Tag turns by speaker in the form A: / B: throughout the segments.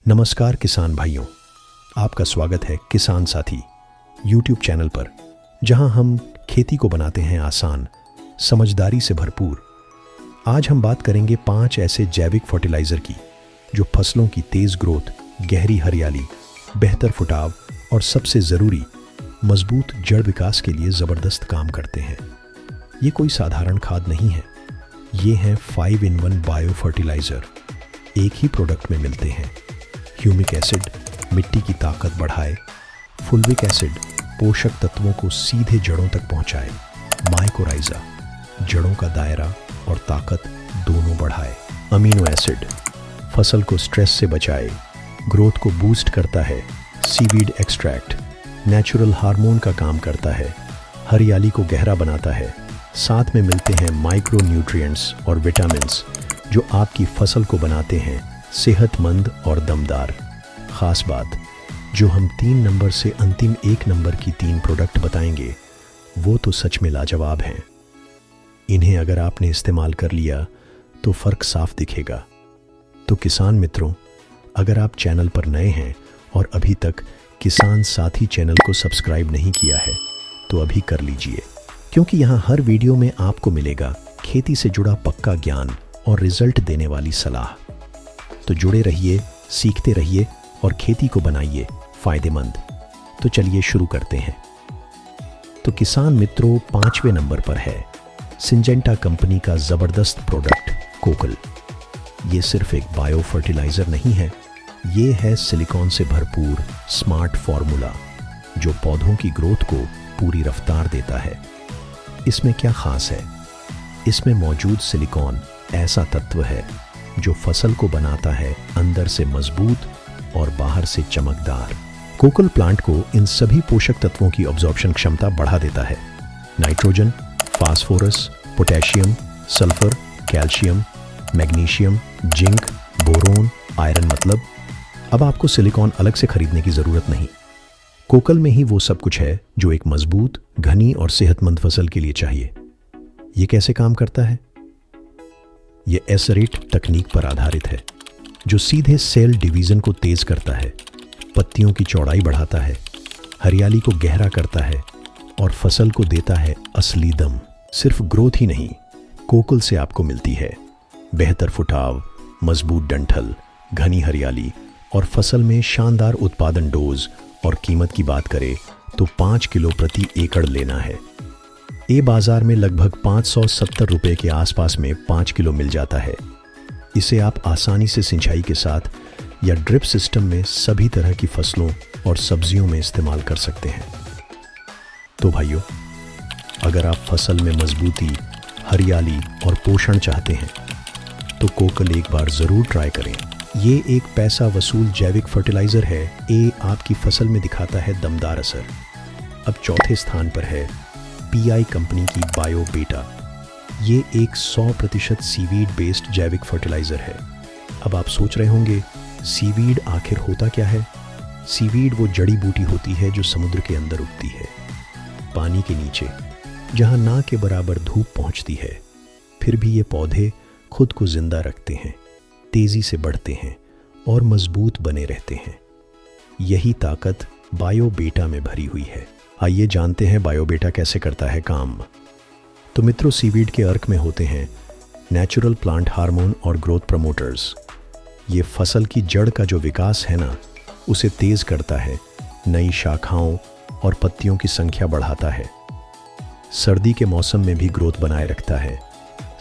A: नमस्कार किसान भाइयों, आपका स्वागत है किसान साथी यूट्यूब चैनल पर, जहां हम खेती को बनाते हैं आसान, समझदारी से भरपूर। आज हम बात करेंगे 5 ऐसे जैविक फर्टिलाइज़र की जो फसलों की तेज़ ग्रोथ, गहरी हरियाली, बेहतर फुटाव और सबसे ज़रूरी मजबूत जड़ विकास के लिए ज़बरदस्त काम करते हैं। ये कोई साधारण खाद नहीं है, ये हैं 5-in-1 बायो फर्टिलाइज़र। एक ही प्रोडक्ट में मिलते हैं। ह्यूमिक एसिड मिट्टी की ताकत बढ़ाए, फुल्विक एसिड पोषक तत्वों को सीधे जड़ों तक पहुंचाए, माइकोराइजा जड़ों का दायरा और ताकत दोनों बढ़ाए, अमीनो एसिड फसल को स्ट्रेस से बचाए, ग्रोथ को बूस्ट करता है, सीवीड एक्सट्रैक्ट नेचुरल हार्मोन का काम करता है, हरियाली को गहरा बनाता है। साथ में मिलते हैं माइक्रो न्यूट्रिएंट्स और विटामिन्स जो आपकी फसल को बनाते हैं सेहतमंद और दमदार। खास बात, जो हम 3 नंबर से अंतिम 1 नंबर की 3 प्रोडक्ट बताएंगे वो तो सच में लाजवाब हैं। इन्हें अगर आपने इस्तेमाल कर लिया तो फ़र्क साफ दिखेगा। तो किसान मित्रों, अगर आप चैनल पर नए हैं और अभी तक किसान साथी चैनल को सब्सक्राइब नहीं किया है तो अभी कर लीजिए, क्योंकि यहाँ हर वीडियो में आपको मिलेगा खेती से जुड़ा पक्का ज्ञान और रिजल्ट देने वाली सलाह। तो जुड़े रहिए, सीखते रहिए और खेती को बनाइए फायदेमंद। तो चलिए शुरू करते हैं। तो किसान मित्रों, 5वें नंबर पर है सिंजेंटा कंपनी का ज़बरदस्त प्रोडक्ट कोकल। ये सिर्फ एक बायो फर्टिलाइज़र नहीं है, ये है सिलिकॉन से भरपूर स्मार्ट फॉर्मूला जो पौधों की ग्रोथ को पूरी रफ्तार देता है। इसमें क्या खास है? इसमें मौजूद सिलिकॉन ऐसा तत्व है जो फसल को बनाता है अंदर से मजबूत और बाहर से चमकदार। कोकल प्लांट को इन सभी पोषक तत्वों की अब्जॉर्प्शन क्षमता बढ़ा देता है। Nitrogen, phosphorus, potassium, sulphur, calcium, magnesium, zinc, boron, iron. मतलब अब आपको सिलिकॉन अलग से खरीदने की ज़रूरत नहीं। कोकल में ही वो सब कुछ है जो एक मजबूत, घनी और सेहतमंद फसल के लिए चाहिए। ये कैसे काम करता है? ये एसरेट तकनीक पर आधारित है जो सीधे सेल डिवीज़न को तेज़ करता है, पत्तियों की चौड़ाई बढ़ाता है, हरियाली को गहरा करता है और फसल को देता है असली दम। सिर्फ ग्रोथ ही नहीं, कोकल से आपको मिलती है बेहतर फुटाव, मजबूत डंठल, घनी हरियाली और फसल में शानदार उत्पादन। डोज और कीमत की बात करें तो 5 किलो प्रति एकड़ लेना है। ये बाजार में लगभग 570 रुपये के आसपास में 5 किलो मिल जाता है। इसे आप आसानी से सिंचाई के साथ या ड्रिप सिस्टम में सभी तरह की फसलों और सब्जियों में इस्तेमाल कर सकते हैं। तो भाइयों, अगर आप फसल में मजबूती, हरियाली और पोषण चाहते हैं तो कोकल एक बार ज़रूर ट्राई करें। ये एक पैसा वसूल जैविक फर्टिलाइज़र है। ये आपकी फसल में दिखाता है दमदार असर। अब चौथे स्थान पर है पीआई कंपनी की बायो बेटा। ये एक 100% सीवीड बेस्ड जैविक फर्टिलाइज़र है। अब आप सोच रहे होंगे, सीवीड आखिर होता क्या है? सीवीड वो जड़ी बूटी होती है जो समुद्र के अंदर उगती है, पानी के नीचे, जहाँ ना के बराबर धूप पहुँचती है। फिर भी ये पौधे खुद को जिंदा रखते हैं, तेज़ी से बढ़ते हैं और मजबूत बने रहते हैं। यही ताकत बायो बेटा में भरी हुई है। आइए जानते हैं बायो बेटा कैसे करता है काम। तो मित्रों, सीवीड के अर्क में होते हैं नेचुरल प्लांट हार्मोन और ग्रोथ प्रमोटर्स। ये फसल की जड़ का जो विकास है ना, उसे तेज़ करता है, नई शाखाओं और पत्तियों की संख्या बढ़ाता है, सर्दी के मौसम में भी ग्रोथ बनाए रखता है,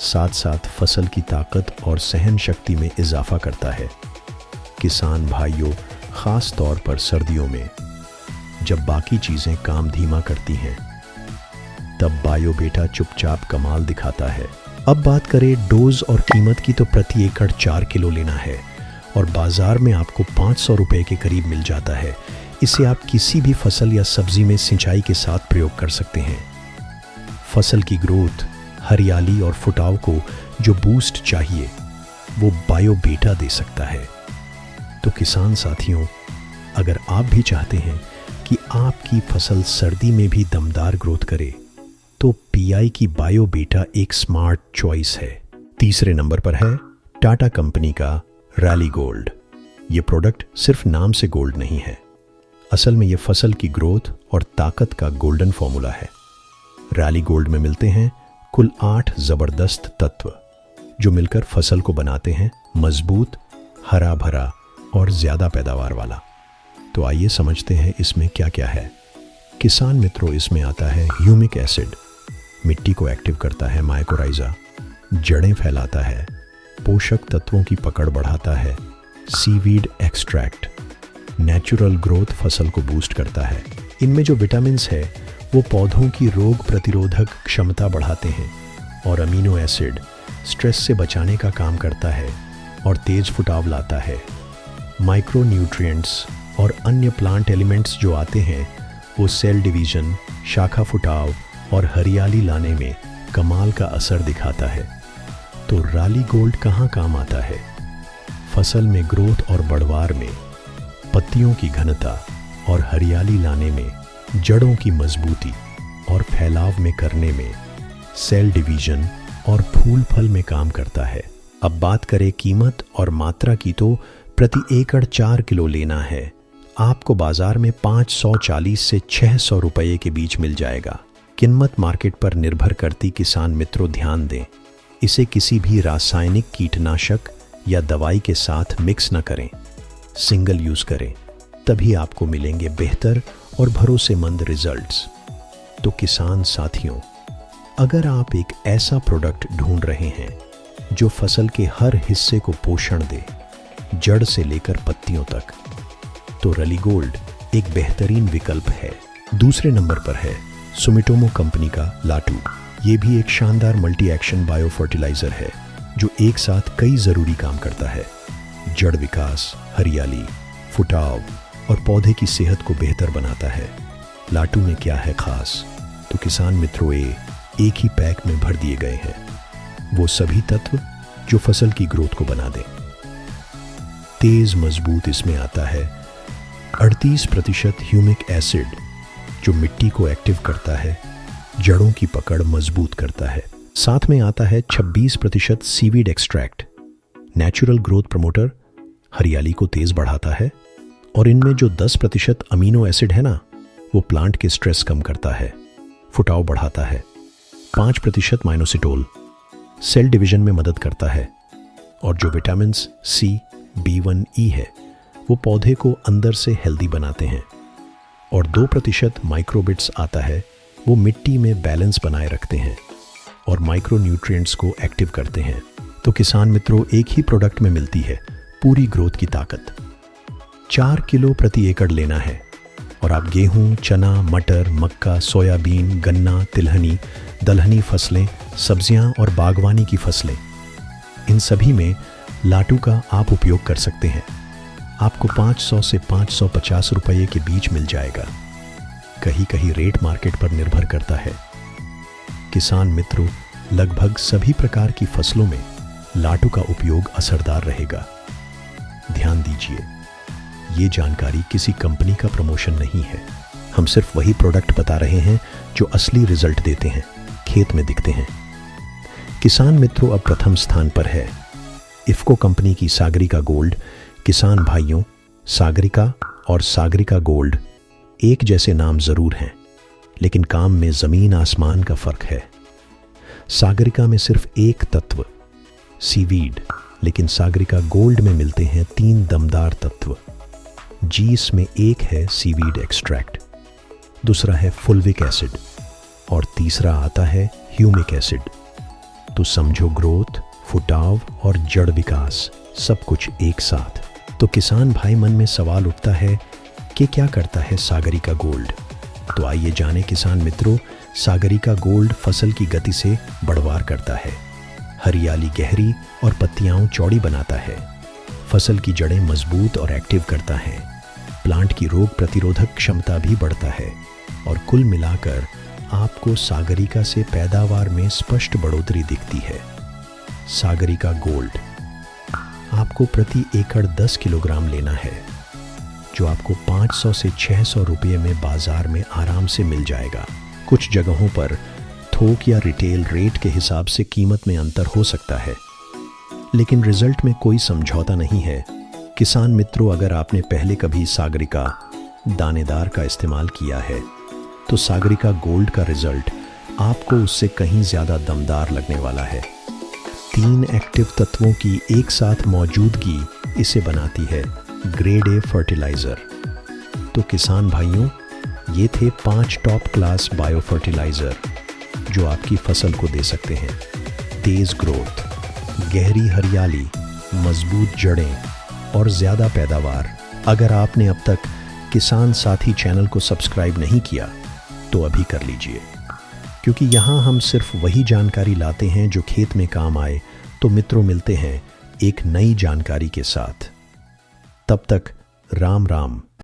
A: साथ साथ फसल की ताकत और सहन शक्ति में इजाफा करता है। किसान भाइयों, ख़ास तौर पर सर्दियों में जब बाकी चीज़ें काम धीमा करती हैं, तब बायो बेटा चुपचाप कमाल दिखाता है। अब बात करें डोज और कीमत की, तो प्रति एकड़ 4 किलो लेना है और बाज़ार में आपको 500 रुपये के करीब मिल जाता है। इसे आप किसी भी फसल या सब्जी में सिंचाई के साथ प्रयोग कर सकते हैं। फसल की ग्रोथ, हरियाली और फुटाव को जो बूस्ट चाहिए वो बायो बेटा दे सकता है। तो किसान साथियों, अगर आप भी चाहते हैं कि आपकी फसल सर्दी में भी दमदार ग्रोथ करे तो पीआई की बायो बेटा एक स्मार्ट चॉइस है। तीसरे नंबर पर है टाटा कंपनी का रैली गोल्ड। ये प्रोडक्ट सिर्फ नाम से गोल्ड नहीं है, असल में ये फसल की ग्रोथ और ताकत का गोल्डन फॉर्मूला है। रैली गोल्ड में मिलते हैं कुल 8 जबरदस्त तत्व जो मिलकर फसल को बनाते हैं मजबूत, हरा भरा और ज्यादा पैदावार वाला। तो आइए समझते हैं इसमें क्या क्या है। किसान मित्रों, इसमें आता है ह्यूमिक एसिड, मिट्टी को एक्टिव करता है, माइकोराइजा, जड़ें फैलाता है, पोषक तत्वों की पकड़ बढ़ाता है, सीवीड एक्सट्रैक्ट, नेचुरल ग्रोथ, फसल को बूस्ट करता है। इनमें जो विटामिन्स है वो पौधों की रोग प्रतिरोधक क्षमता बढ़ाते हैं, और अमीनो एसिड स्ट्रेस से बचाने का काम करता है और तेज फुटाव लाता है। माइक्रो न्यूट्रिएंट्स और अन्य प्लांट एलिमेंट्स जो आते हैं वो सेल डिवीजन, शाखा फुटाव और हरियाली लाने में कमाल का असर दिखाता है। तो राली गोल्ड कहाँ काम आता है? फसल में ग्रोथ और बढ़वार में, पत्तियों की घनता और हरियाली लाने में, जड़ों की मजबूती और फैलाव में करने में, सेल डिवीजन और फूल फल में काम करता है। अब बात करें कीमत और मात्रा की, तो प्रति एकड़ 4 किलो लेना है आपको बाजार में 540 से 600 रुपये के बीच मिल जाएगा। कीमत मार्केट पर निर्भर करती, किसान मित्रों ध्यान दें, इसे किसी भी रासायनिक कीटनाशक या दवाई के साथ मिक्स न करें, सिंगल यूज करें, तभी आपको मिलेंगे बेहतर और भरोसेमंद रिजल्ट्स। तो किसान साथियों, अगर आप एक ऐसा प्रोडक्ट ढूंढ रहे हैं जो फसल के हर हिस्से को पोषण दे, जड़ से लेकर पत्तियों तक, तो रली गोल्ड एक बेहतरीन विकल्प है। दूसरे नंबर पर है सुमिटोमो कंपनी का लाटू। ये भी एक शानदार मल्टी एक्शन बायो फर्टिलाइजर है जो एक साथ कई जरूरी काम करता है। जड़ विकास, हरियाली, फुटाव और पौधे की सेहत को बेहतर बनाता है। लाटू में क्या है खास? तो किसान मित्रों, ये एक ही पैक में भर दिए गए हैं वो सभी तत्व जो फसल की ग्रोथ को बना दें। तेज मजबूत इसमें आता है 38% ह्यूमिक एसिड जो मिट्टी को एक्टिव करता है, जड़ों की पकड़ मजबूत करता है। साथ में आता है 26% seaweed extract, natural growth promoter, हरियाली को तेज बढ़ाता है। और इनमें जो 10% अमीनो एसिड है ना, वो प्लांट के स्ट्रेस कम करता है, फुटाव बढ़ाता है। 5% माइनोसिटोल सेल डिवीजन में मदद करता है। और जो विटामिन सी, B1, E है वो पौधे को अंदर से हेल्दी बनाते हैं। और 2% माइक्रोबिट्स आता है, वो मिट्टी में बैलेंस बनाए रखते हैं और माइक्रो न्यूट्रिएंट्स को एक्टिव करते हैं। तो किसान मित्रों, एक ही प्रोडक्ट में मिलती है पूरी ग्रोथ की ताकत। 4 किलो प्रति एकड़ लेना है और आप गेहूं, चना, मटर, मक्का, सोयाबीन, गन्ना, तिलहनी, दलहनी फसलें, सब्जियां और बागवानी की फसलें, इन सभी में लाटू का आप उपयोग कर सकते हैं। आपको 500 से 550 रुपये के बीच मिल जाएगा। कहीं कहीं रेट मार्केट पर निर्भर करता है। किसान मित्रों, लगभग सभी प्रकार की फसलों में लाटू का उपयोग असरदार रहेगा। ध्यान दीजिए, ये जानकारी किसी कंपनी का प्रमोशन नहीं है। हम सिर्फ वही प्रोडक्ट बता रहे हैं जो असली रिजल्ट देते हैं, खेत में दिखते हैं। किसान मित्रों, अब प्रथम स्थान पर है इफ्को कंपनी की सागरिका गोल्ड। किसान भाइयों, सागरिका और सागरिका गोल्ड एक जैसे नाम जरूर हैं, लेकिन काम में जमीन आसमान का फर्क है। सागरिका में सिर्फ एक तत्व सीवीड, लेकिन सागरिका गोल्ड में मिलते हैं 3 दमदार तत्व। जीस में एक है सीवीड एक्सट्रैक्ट, दूसरा है फुल्विक एसिड और तीसरा आता है ह्यूमिक एसिड। तो समझो, ग्रोथ, फुटाव और जड़ विकास सब कुछ एक साथ। तो किसान भाई, मन में सवाल उठता है कि क्या करता है सागरिका गोल्ड? तो आइए जाने किसान मित्रों, सागरिका गोल्ड फसल की गति से बढ़वार करता है, हरियाली गहरी और पत्तियां चौड़ी बनाता है, फसल की जड़ें मजबूत और एक्टिव करता है, प्लांट की रोग प्रतिरोधक क्षमता भी बढ़ता है। और कुल मिलाकर आपको सागरिका से पैदावार में स्पष्ट बढ़ोतरी दिखती है। सागरिका गोल्ड आपको प्रति एकड़ 10 किलोग्राम लेना है, जो आपको 500 से 600 रुपये में बाजार में आराम से मिल जाएगा। कुछ जगहों पर थोक या रिटेल रेट के हिसाब से कीमत में अंतर हो सकता है, लेकिन रिजल्ट में कोई समझौता नहीं है। किसान मित्रों, अगर आपने पहले कभी सागरिका दानेदार का इस्तेमाल किया है तो सागरिका गोल्ड का रिजल्ट आपको उससे कहीं ज़्यादा दमदार लगने वाला है। 3 एक्टिव तत्वों की एक साथ मौजूदगी इसे बनाती है ग्रेड ए फर्टिलाइज़र। तो किसान भाइयों, ये थे 5 टॉप क्लास बायो फर्टिलाइज़र जो आपकी फसल को दे सकते हैं तेज़ ग्रोथ, गहरी हरियाली, मजबूत जड़ें और ज़्यादा पैदावार। अगर आपने अब तक किसान साथी चैनल को सब्सक्राइब नहीं किया तो अभी कर लीजिए, क्योंकि यहाँ हम सिर्फ वही जानकारी लाते हैं जो खेत में काम आए। तो मित्रों, मिलते हैं एक नई जानकारी के साथ। तब तक राम राम।